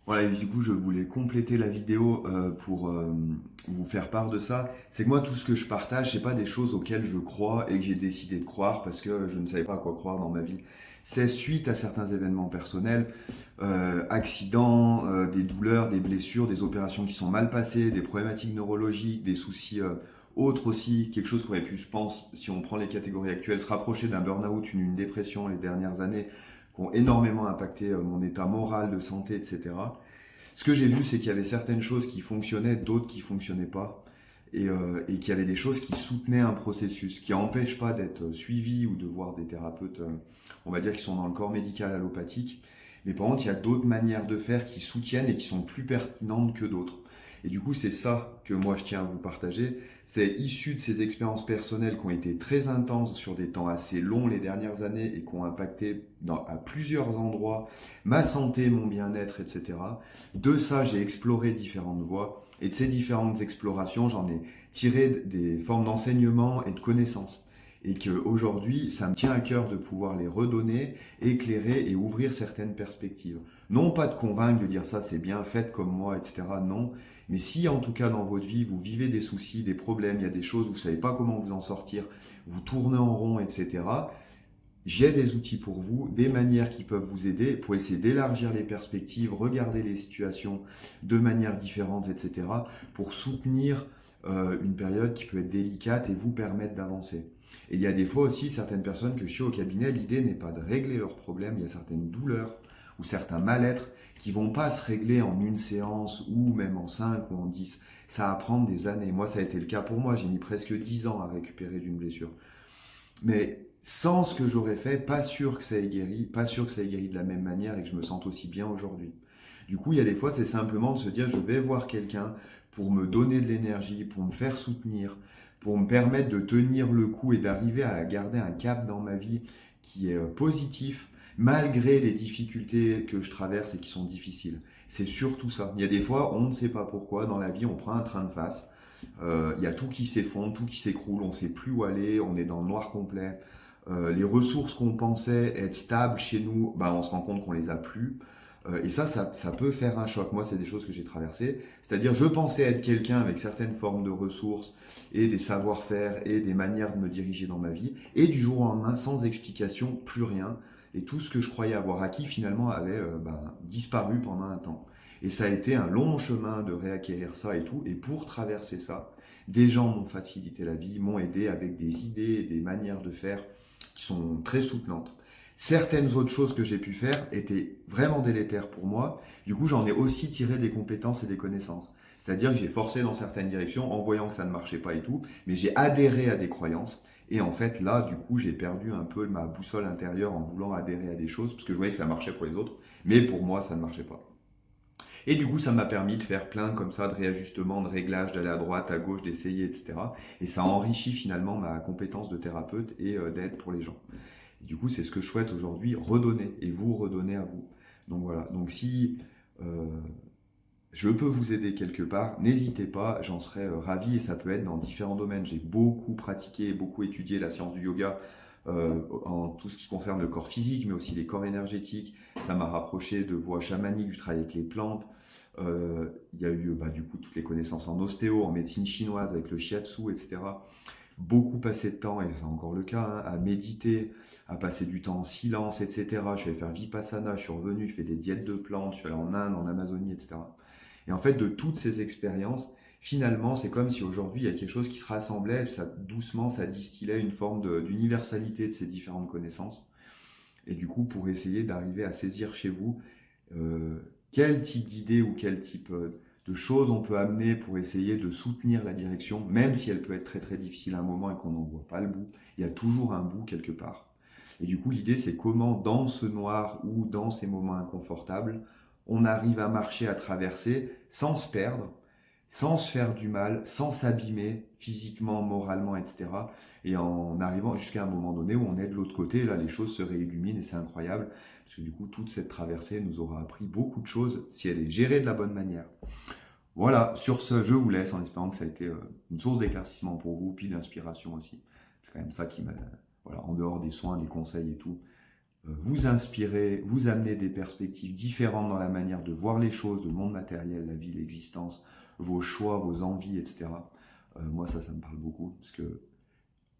Voilà, et du coup, je voulais compléter la vidéo pour vous faire part de ça. C'est que moi, tout ce que je partage, c'est pas des choses auxquelles je crois et que j'ai décidé de croire parce que je ne savais pas à quoi croire dans ma vie. C'est suite à certains événements personnels, accidents, des douleurs, des blessures, des opérations qui sont mal passées, des problématiques neurologiques, des soucis autres aussi, quelque chose qui aurait pu, je pense, si on prend les catégories actuelles, se rapprocher d'un burn-out, une dépression les dernières années, qui ont énormément impacté mon état moral, de santé, etc. Ce que j'ai vu, c'est qu'il y avait certaines choses qui fonctionnaient, d'autres qui fonctionnaient pas, et qu'il y avait des choses qui soutenaient un processus, qui n'empêchent pas d'être suivi ou de voir des thérapeutes, on va dire, qui sont dans le corps médical allopathique. Mais par contre, il y a d'autres manières de faire qui soutiennent et qui sont plus pertinentes que d'autres. Et du coup, c'est ça que moi je tiens à vous partager. C'est issu de ces expériences personnelles qui ont été très intenses sur des temps assez longs les dernières années et qui ont impacté à plusieurs endroits ma santé, mon bien-être, etc. De ça, j'ai exploré différentes voies. Et de ces différentes explorations, j'en ai tiré des formes d'enseignement et de connaissances. Et qu'aujourd'hui, ça me tient à cœur de pouvoir les redonner, éclairer et ouvrir certaines perspectives. Non pas de convaincre, de dire ça c'est bien, faites comme moi, etc. Non. Mais si en tout cas dans votre vie, vous vivez des soucis, des problèmes, il y a des choses, vous ne savez pas comment vous en sortir, vous tournez en rond, etc. J'ai des outils pour vous, des manières qui peuvent vous aider pour essayer d'élargir les perspectives, regarder les situations de manière différente, etc. pour soutenir une période qui peut être délicate et vous permettre d'avancer. Et il y a des fois aussi certaines personnes que je suis au cabinet, l'idée n'est pas de régler leurs problèmes, il y a certaines douleurs ou certains mal-être qui vont pas se régler en une séance ou même en 5 ou en 10. Ça va prendre des années. Moi, ça a été le cas pour moi. J'ai mis presque 10 ans à récupérer d'une blessure. Mais sans ce que j'aurais fait, pas sûr que ça ait guéri, pas sûr que ça ait guéri de la même manière et que je me sente aussi bien aujourd'hui. Du coup, il y a des fois, c'est simplement de se dire, je vais voir quelqu'un pour me donner de l'énergie, pour me faire soutenir, pour me permettre de tenir le coup et d'arriver à garder un cap dans ma vie qui est positif, malgré les difficultés que je traverse et qui sont difficiles. C'est surtout ça. Il y a des fois, on ne sait pas pourquoi, dans la vie, on prend un train de face. Il y a tout qui s'effondre, tout qui s'écroule, on ne sait plus où aller, on est dans le noir complet. Les ressources qu'on pensait être stables chez nous, bah, on se rend compte qu'on les a plus. Et ça peut faire un choc. Moi, c'est des choses que j'ai traversées. C'est-à-dire, je pensais être quelqu'un avec certaines formes de ressources et des savoir-faire et des manières de me diriger dans ma vie. Et du jour au lendemain, sans explication, plus rien. Et tout ce que je croyais avoir acquis, finalement, avait disparu pendant un temps. Et ça a été un long chemin de réacquérir ça et tout. Et pour traverser ça, des gens m'ont facilité la vie, m'ont aidé avec des idées et des manières de faire qui sont très soutenantes. Certaines autres choses que j'ai pu faire étaient vraiment délétères pour moi. Du coup, j'en ai aussi tiré des compétences et des connaissances. C'est-à-dire que j'ai forcé dans certaines directions en voyant que ça ne marchait pas et tout, mais j'ai adhéré à des croyances. Et en fait, là, du coup, j'ai perdu un peu ma boussole intérieure en voulant adhérer à des choses, parce que je voyais que ça marchait pour les autres, mais pour moi, ça ne marchait pas. Et du coup, ça m'a permis de faire plein comme ça de réajustements, de réglages, d'aller à droite, à gauche, d'essayer, etc. Et ça enrichit finalement ma compétence de thérapeute et d'aide pour les gens. Et du coup, c'est ce que je souhaite aujourd'hui redonner et vous redonner à vous. Donc voilà. Donc si euh, je peux vous aider quelque part, n'hésitez pas, j'en serais ravi et ça peut être dans différents domaines. J'ai beaucoup pratiqué, beaucoup étudié la science du yoga en tout ce qui concerne le corps physique, mais aussi les corps énergétiques. Ça m'a rapproché de voies chamaniques, du travail avec les plantes. Il y a eu du coup toutes les connaissances en ostéo, en médecine chinoise avec le shiatsu, etc. Beaucoup passé de temps, et c'est encore le cas, hein, à méditer, à passer du temps en silence, etc. Je suis allé faire Vipassana, je suis revenu, je fais des diètes de plantes, je suis allé en Inde, en Amazonie, etc. Et en fait, de toutes ces expériences, finalement, c'est comme si aujourd'hui, il y a quelque chose qui se rassemblait, et ça, doucement, ça distillait une forme d'universalité de ces différentes connaissances. Et du coup, pour essayer d'arriver à saisir chez vous euh, quel type d'idée ou quel type de choses on peut amener pour essayer de soutenir la direction, même si elle peut être très très difficile à un moment et qu'on n'en voit pas le bout. Il y a toujours un bout quelque part. Et du coup, l'idée, c'est comment, dans ce noir ou dans ces moments inconfortables, on arrive à marcher, à traverser sans se perdre, sans se faire du mal, sans s'abîmer physiquement, moralement, etc. Et en arrivant jusqu'à un moment donné où on est de l'autre côté, là, les choses se réilluminent et c'est incroyable. Parce que du coup, toute cette traversée nous aura appris beaucoup de choses si elle est gérée de la bonne manière. Voilà, sur ce, je vous laisse en espérant que ça a été une source d'éclaircissement pour vous, puis d'inspiration aussi. C'est quand même ça qui m'a, voilà, en dehors des soins, des conseils et tout, vous inspirer, vous amener des perspectives différentes dans la manière de voir les choses, le monde matériel, la vie, l'existence, vos choix, vos envies, etc. Moi, ça me parle beaucoup, parce que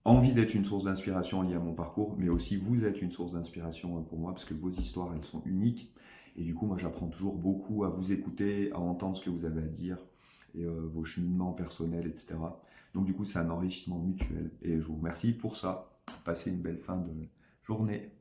envie d'être une source d'inspiration liée à mon parcours, mais aussi vous êtes une source d'inspiration pour moi, parce que vos histoires, elles sont uniques. Et du coup, moi, j'apprends toujours beaucoup à vous écouter, à entendre ce que vous avez à dire, et vos cheminements personnels, etc. Donc, du coup, c'est un enrichissement mutuel. Et je vous remercie pour ça. Passez une belle fin de journée.